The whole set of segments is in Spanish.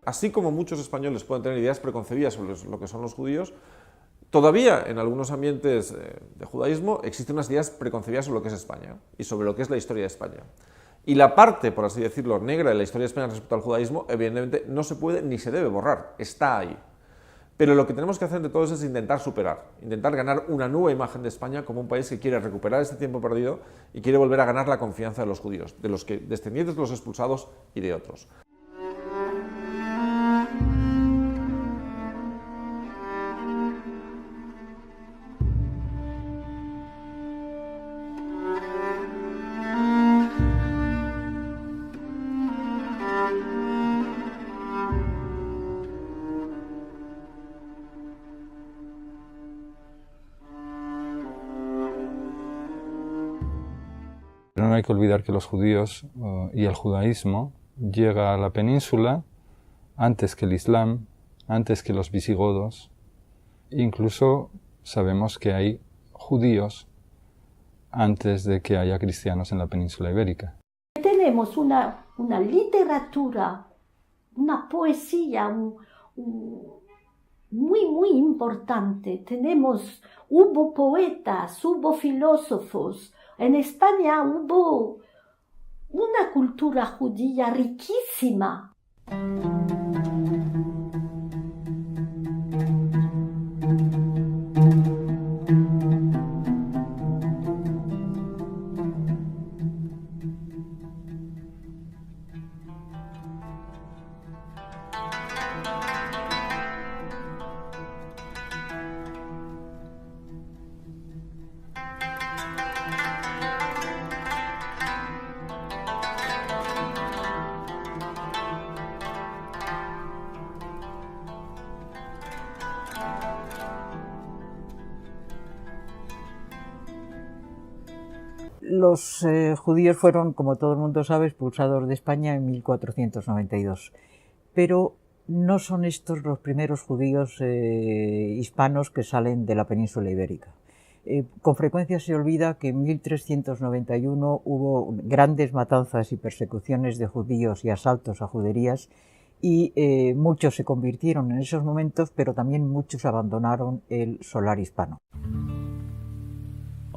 así como muchos españoles pueden tener ideas preconcebidas sobre lo que son los judíos, todavía en algunos ambientes de judaísmo existen unas ideas preconcebidas sobre lo que es España y sobre lo que es la historia de España. Y la parte, por así decirlo, negra de la historia de España respecto al judaísmo, evidentemente no se puede ni se debe borrar, está ahí. Pero lo que tenemos que hacer de todos es intentar superar, intentar ganar una nueva imagen de España como un país que quiere recuperar este tiempo perdido y quiere volver a ganar la confianza de los judíos, de los descendientes de los expulsados y de otros. Pero no hay que olvidar que los judíos y el judaísmo llega a la península antes que el Islam, antes que los visigodos. Incluso sabemos que hay judíos antes de que haya cristianos en la península ibérica. Tenemos una literatura, una poesía muy importante. Hubo poetas, hubo filósofos. En España hubo una cultura judía riquísima. Los judíos fueron, como todo el mundo sabe, expulsados de España en 1492. Pero no son estos los primeros judíos hispanos que salen de la península ibérica. Con frecuencia se olvida que en 1391 hubo grandes matanzas y persecuciones de judíos y asaltos a juderías y muchos se convirtieron en esos momentos, pero también muchos abandonaron el solar hispano.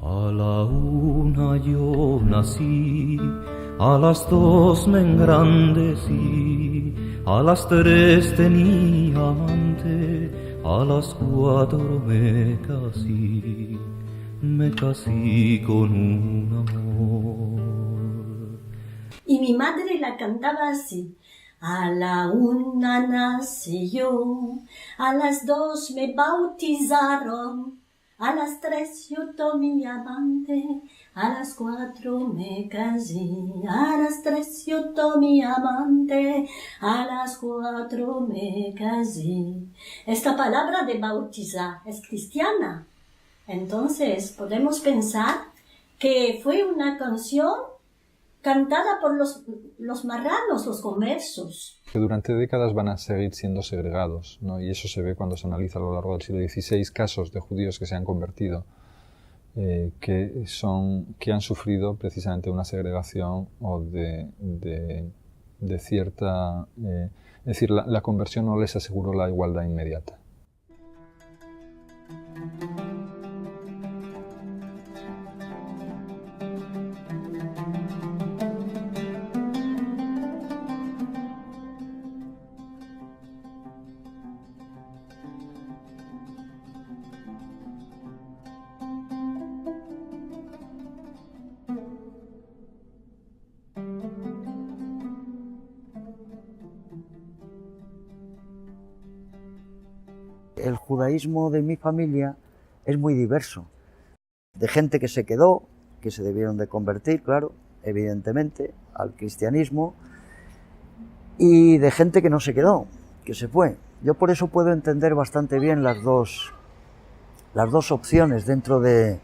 A la una yo nací, a las dos me engrandecí, a las tres tenía amante, a las cuatro me casé con un amor. Y mi madre la cantaba así. A la una nací yo, a las dos me bautizaron, a las tres yo tomé amante, a las cuatro me casé, a las tres yo tomé amante, a las cuatro me casé. Esta palabra de bautizar es cristiana. Entonces podemos pensar que fue una canción cantada por los marranos, los conversos. Que durante décadas van a seguir siendo segregados, ¿no? Y eso se ve cuando se analiza a lo largo del siglo XVI casos de judíos que se han convertido, que han sufrido precisamente una segregación o de cierta... es decir, la conversión no les aseguró la igualdad inmediata. El judaísmo de mi familia es muy diverso, de gente que se quedó, que se debieron de convertir, claro, evidentemente, al cristianismo, y de gente que no se quedó, que se fue. Yo por eso puedo entender bastante bien las dos opciones dentro de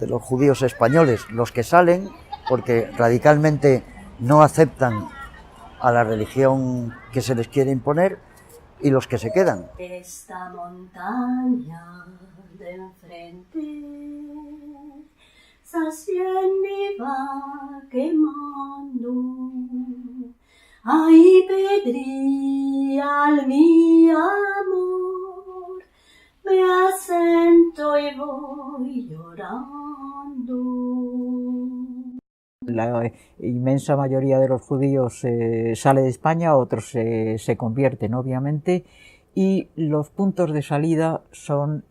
los judíos españoles, los que salen porque radicalmente no aceptan a la religión que se les quiere imponer, y los que se quedan. Esta montaña de enfrente se va quemando, Ay, Pedri, al mi amor, me asento y voy llorando. La inmensa mayoría de los judíos sale de España, otros se convierten, obviamente, y los puntos de salida son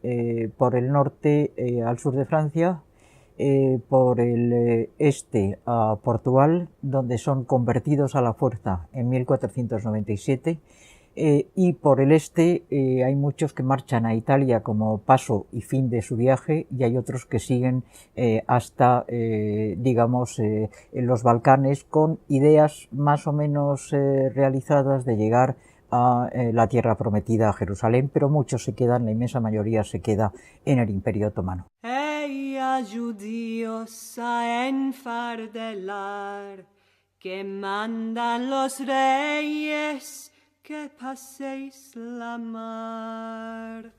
por el norte al sur de Francia, por el este a Portugal, donde son convertidos a la fuerza en 1497, y por el este hay muchos que marchan a Italia como paso y fin de su viaje, y hay otros que siguen hasta, digamos, en los Balcanes, con ideas más o menos realizadas de llegar a la tierra prometida, a Jerusalén, pero muchos se quedan, la inmensa mayoría se queda en el Imperio Otomano. A judíos a enfardelar, que mandan los reyes que paséis la mar.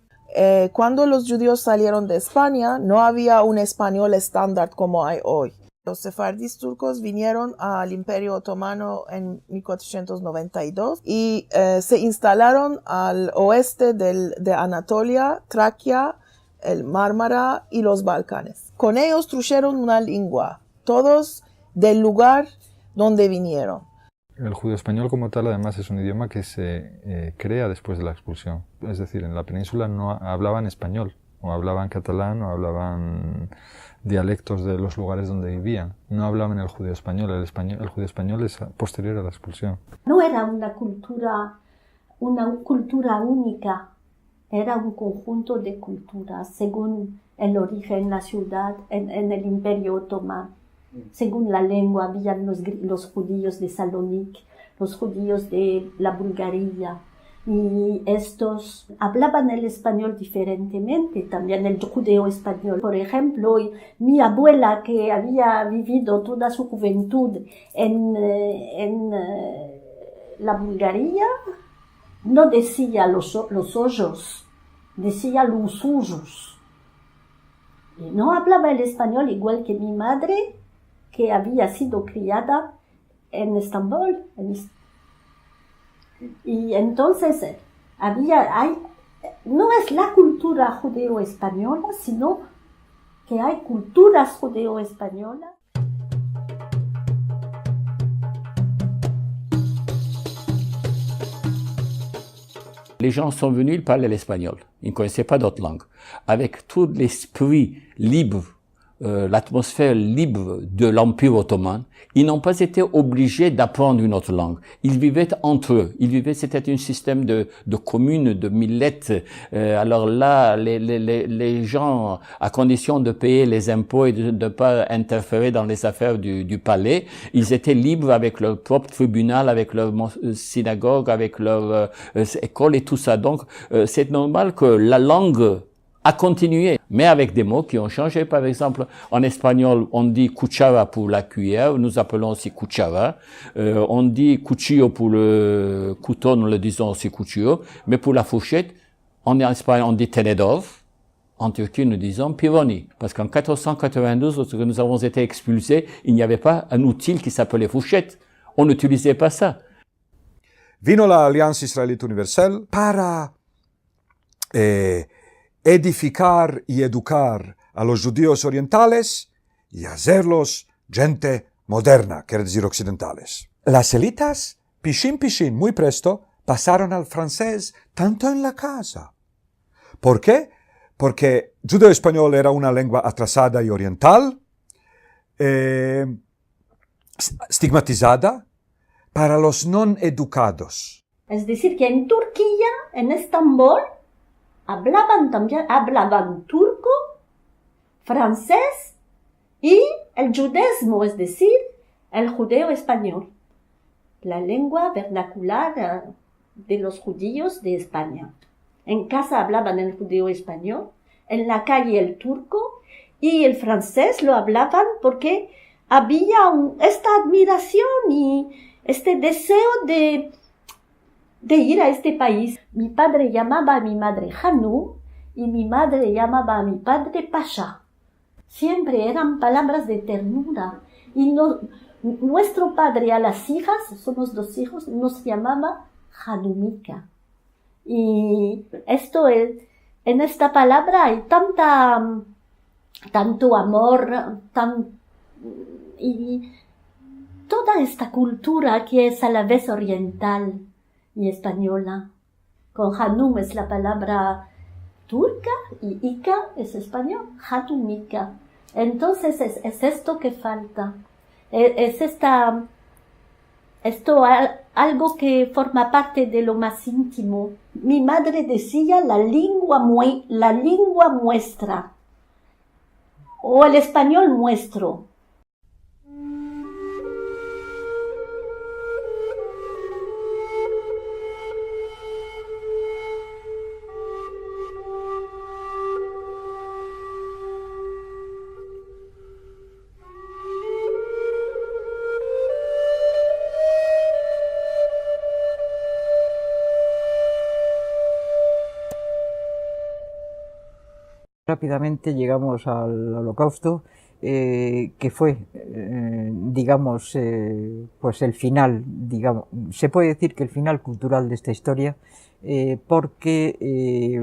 Cuando los judíos salieron de España, no había un español estándar como hay hoy. Los sefardíes turcos vinieron al Imperio Otomano en 1492 y se instalaron al oeste de Anatolia, Traquia, el Mármara y los Balcanes. Con ellos trajeron una lengua, todos del lugar donde vinieron. El judío español como tal, además, es un idioma que se crea después de la expulsión. Es decir, en la península no hablaban español, o hablaban catalán, o hablaban dialectos de los lugares donde vivían. No hablaban el judío español. El judío español es posterior a la expulsión. No era una cultura única, era un conjunto de culturas según el origen, la ciudad, en el Imperio Otomano. Según la lengua, habían los judíos de Salónica, los judíos de la Bulgaria, y estos hablaban el español diferentemente, también el judeo español. Por ejemplo, mi abuela, que había vivido toda su juventud en la Bulgaria, no decía los hoyos, decía los suyos. Y no hablaba el español igual que mi madre, que había sido criada en Estambul. Y entonces no es la cultura judeo-española, sino que hay culturas judeo-españolas. Les gens sont venus, ils parlaient l'espagnol. Ils ne connaissaient pas d'autres langues. Avec tout l'esprit libre, l'atmosphère libre de l'Empire ottoman, ils n'ont pas été obligés d'apprendre une autre langue. Ils vivaient entre eux. C'était un système de communes, de millettes. Alors là, les gens, à condition de payer les impôts et de ne pas interférer dans les affaires du palais, ils étaient libres avec leur propre tribunal, avec leur synagogue, avec leur école et tout ça. Donc, c'est normal que la langue a continué, mais avec des mots qui ont changé. Par exemple, en espagnol, on dit cuchara pour la cuillère, nous appelons aussi cuchara. On dit cuchillo pour le couteau, nous le disons aussi cuchillo. Mais pour la fourchette, en espagnol, on dit tenedor. En Turquie, nous disons pironi. Parce qu'en 1492, lorsque nous avons été expulsés, il n'y avait pas un outil qui s'appelait fourchette. On n'utilisait pas ça. Vino la Alianza Israelita Universal para edificar y educar a los judíos orientales y hacerlos gente moderna, quiere decir occidentales. Las élites, pishin, muy presto, pasaron al francés tanto en la casa. ¿Por qué? Porque judeo-español era una lengua atrasada y oriental, estigmatizada para los no educados. Es decir, que en Turquía, en Estambul, hablaban turco, francés y el judaísmo, es decir, el judeo español, la lengua vernacular de los judíos de España. En casa hablaban el judeo español, en la calle el turco, y el francés lo hablaban porque había esta admiración y este deseo de ir a este país. Mi padre llamaba a mi madre Hanum y mi madre llamaba a mi padre Pasha. Siempre eran palabras de ternura y nuestro padre a las hijas, somos 2 hijos, nos llamaba Hanumika. Y esto es, en esta palabra hay tanto amor, y toda esta cultura que es a la vez oriental y española. Con Hanum es la palabra turca y Ika es español, Hanumika. Entonces es esto que falta. Esto algo que forma parte de lo más íntimo. Mi madre decía la lengua muestra, o el español muestro. Rápidamente llegamos al Holocausto, que fue, digamos, pues el final, digamos, se puede decir que el final cultural de esta historia, porque,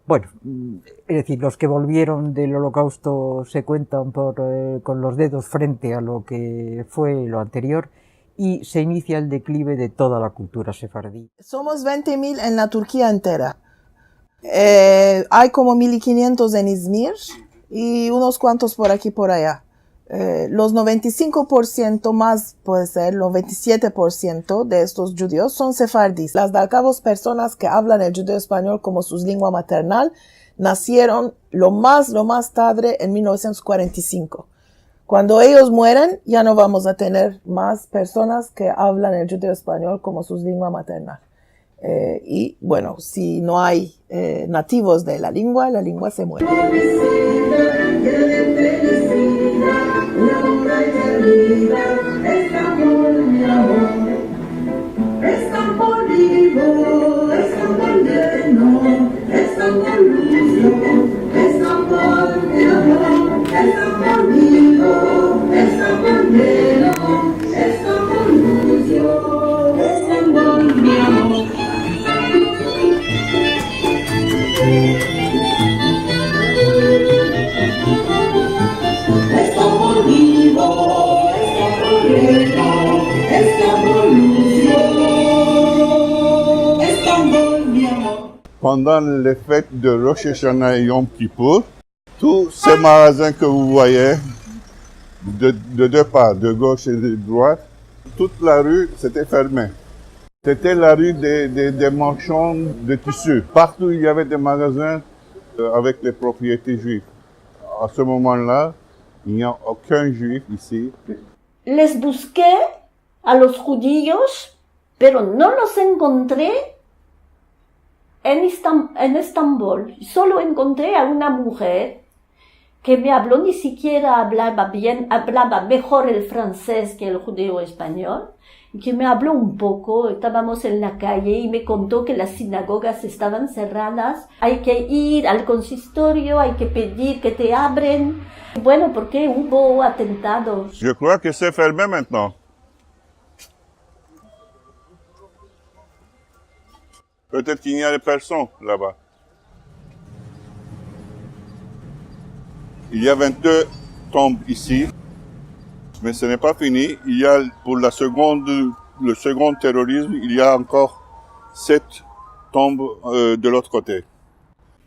bueno, es decir, los que volvieron del Holocausto se cuentan con los dedos frente a lo que fue lo anterior, y se inicia el declive de toda la cultura sefardí. Somos 20.000 en la Turquía entera. Hay como 1.500 en Izmir y unos cuantos por aquí por allá. Los 95% más, puede ser, los 27% de estos judíos son sefardíes. Las de al cabo personas que hablan el judeo español como su lengua maternal nacieron lo más tarde en 1945. Cuando ellos mueren, ya no vamos a tener más personas que hablan el judeo español como su lengua maternal. Y bueno, si no hay nativos de la lengua se muere. Pendant les fêtes de Rosh Hashanah et Yom Kippour, tous ces magasins que vous voyez, de 2 parts, de gauche et de droite, toute la rue s'était fermée. C'était la rue des marchands de tissus. Partout il y avait des magasins avec les propriétés juives. À ce moment-là, il n'y a aucun juif ici. Les busqué a los judíos, pero no los encontré en Estambul. Solo encontré a una mujer que me habló, ni siquiera hablaba mejor el francés que el judío español, y que me habló un poco. Estábamos en la calle y me contó que las sinagogas estaban cerradas, hay que ir al consistorio, hay que pedir que te abren. Bueno, porque hubo atentados. Je crois que c'est fermé maintenant. Peut-être qu'il n'y a personne là-bas. Il y a 22 tombes ici, mais ce n'est pas fini. Il y a, pour le second terrorisme, il y a encore 7 tombes de l'autre côté.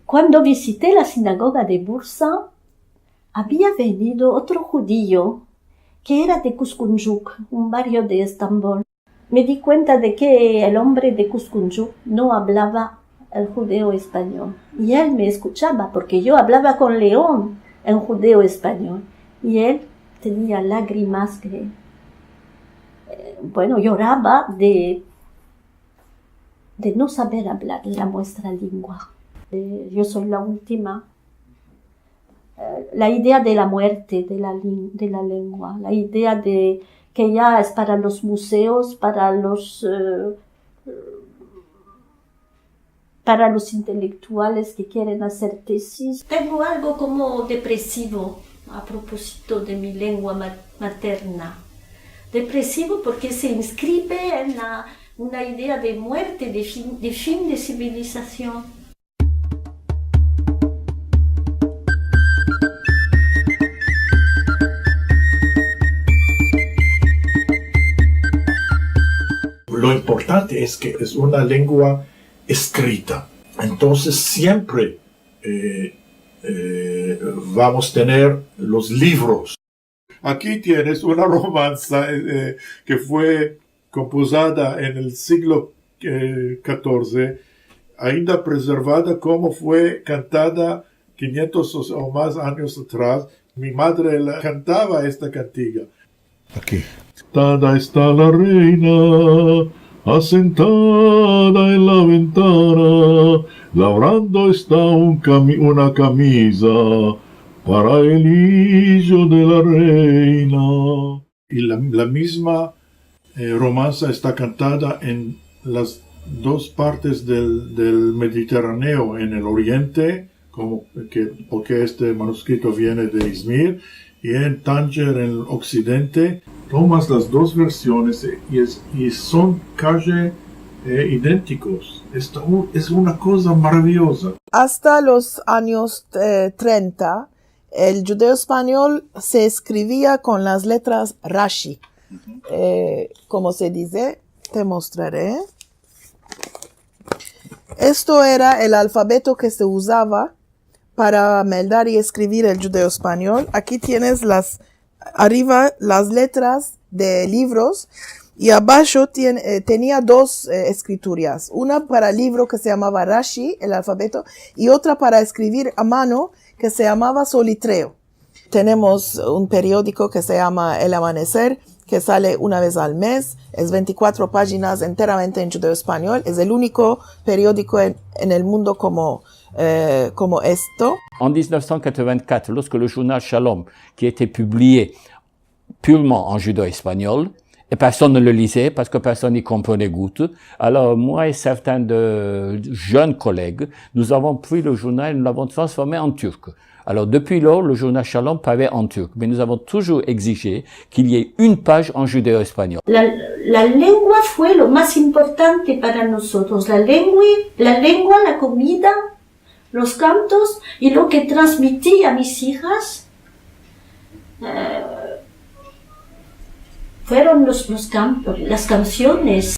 Cuando visité la sinagoga de Bursa, había venido otro judío que era de Kuzguncuk, un barrio de Estambul. Me di cuenta de que el hombre de Kuzguncuk no hablaba el judeo español. Y él me escuchaba, porque yo hablaba con León en judeo español. Y él tenía lágrimas que, lloraba de no saber hablar nuestra lengua. Yo soy la última. La idea de la muerte de la lengua, la idea de que ya es para los museos, para los intelectuales que quieren hacer tesis. Tengo algo como depresivo a propósito de mi lengua materna. depresivo porque se inscribe en una idea de muerte, de fin de civilización. Lo importante es que es una lengua escrita. Entonces siempre vamos a tener los libros. Aquí tienes una romanza que fue compuesta en el siglo XIV, ainda preservada como fue cantada 500 o más años atrás. Mi madre cantaba esta cantiga. Aquí. Sentada está la reina, asentada en la ventana, labrando está una camisa para el hijo de la reina. Y la misma romanza está cantada en las dos partes del Mediterráneo, en el oriente, porque este manuscrito viene de Izmir, y en Tánger, en el occidente. Tomas las dos versiones y son casi idénticos. Esto es una cosa maravillosa. Hasta los años 30, el judeo español se escribía con las letras Rashi. Como se dice, te mostraré. Esto era el alfabeto que se usaba para meldar y escribir el judeo español. Aquí tienes arriba las letras de libros y abajo tenía dos escrituras. Una para el libro que se llamaba Rashi, el alfabeto, y otra para escribir a mano que se llamaba solitreo. Tenemos un periódico que se llama El Amanecer, que sale una vez al mes. Es 24 páginas enteramente en judeo español. Es el único periódico en el mundo como esto. En 1984, lorsque le journal Shalom, qui était publié purement en judéo-espagnol, et personne ne le lisait parce que personne n'y comprenait goutte, alors moi et certains de jeunes collègues, nous avons pris le journal et nous l'avons transformé en turc. Alors depuis lors, le journal Shalom paraît en turc, mais nous avons toujours exigé qu'il y ait une page en judéo-espagnol. La lengua fue lo más importante para nosotros. La lengua, la comida, los cantos y lo que transmití a mis hijas fueron los cantos, las canciones.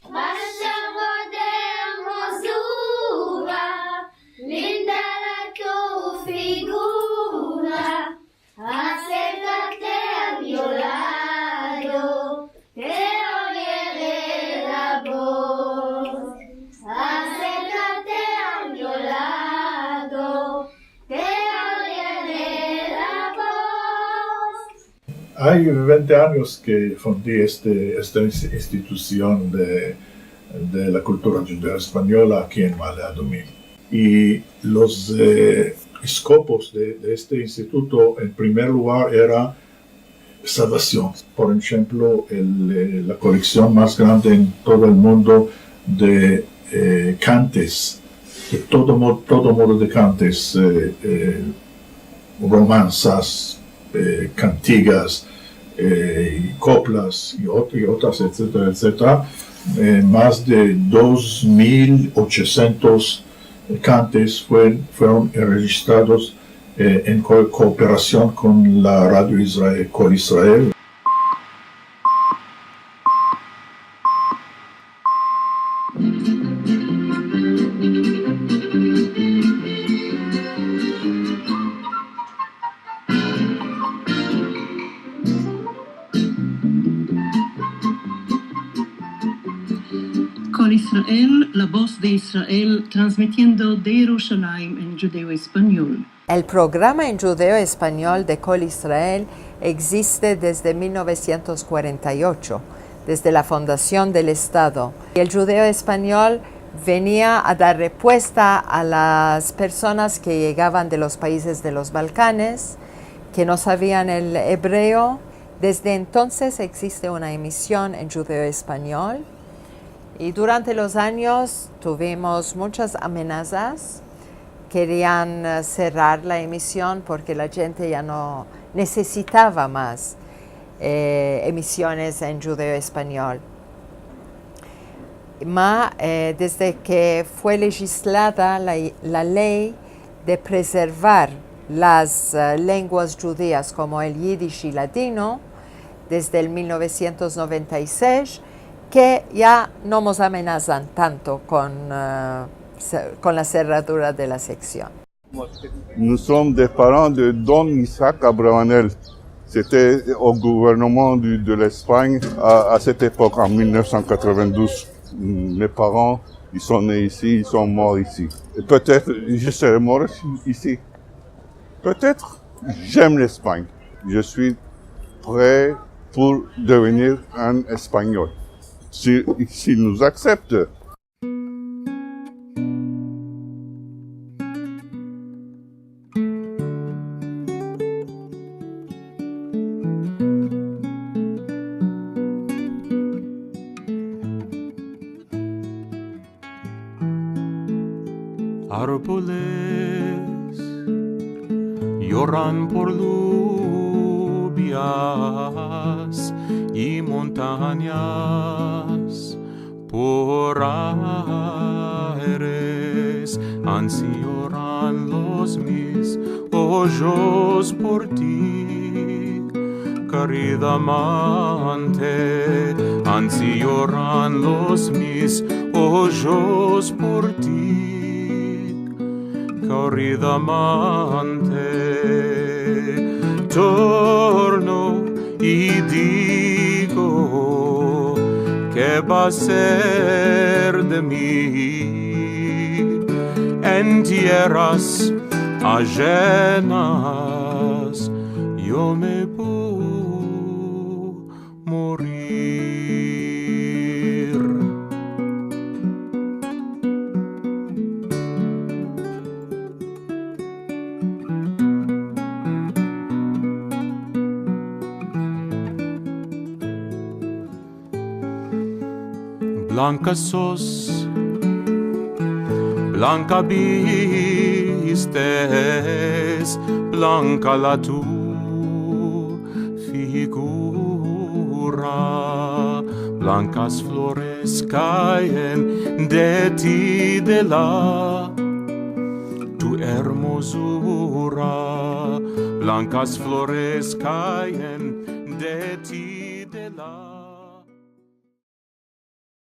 Hay 20 años que fundé esta institución de la cultura judeo-española aquí en Valladolid. Y los escopos de este instituto, en primer lugar, era salvación. Por ejemplo, la colección más grande en todo el mundo de cantes, de todo modo de cantes, romanzas, cantigas, coplas y otras, etcétera, etcétera. Más de 2.800 cantes fueron registrados en cooperación con la radio Col Israel. Col Israel, la voz de Israel, transmitiendo de Jerusalén en judeo-español. El programa en judeo-español de Col Israel existe desde 1948, desde la fundación del Estado. El judeo-español venía a dar respuesta a las personas que llegaban de los países de los Balcanes, que no sabían el hebreo. Desde entonces existe una emisión en judeo-español. Y durante los años tuvimos muchas amenazas. Querían cerrar la emisión porque la gente ya no necesitaba más emisiones en judeo español. Desde que fue legislada la ley de preservar las lenguas judías como el yiddish y latino, desde el 1996, que ya no nos amenazan tanto con la cerradura de la sección. Nous sommes des parents de Don Isaac Abravanel. C'était au gouvernement de l'Espagne à cette époque, en 1992. Mes parents, ils sont nés ici, ils sont morts ici. Et peut-être je serai mort ici. Peut-être. J'aime l'Espagne. Je suis prêt pour devenir un Espagnol. S'ils nous acceptent. Árboles lloran por lluvias y montañas por aires, ansí lloran los mis ojos por ti, querida amante, ansí lloran los mis ojos por ti, querida amante. Torno y digo, ¿qué va a ser de mí en tierras ajenas? Yo me puedo morir. Blanca sos, blanca vistes, blanca la tu figura, blancas flores caen de ti, de la tu hermosura, blancas flores caen de ti, de la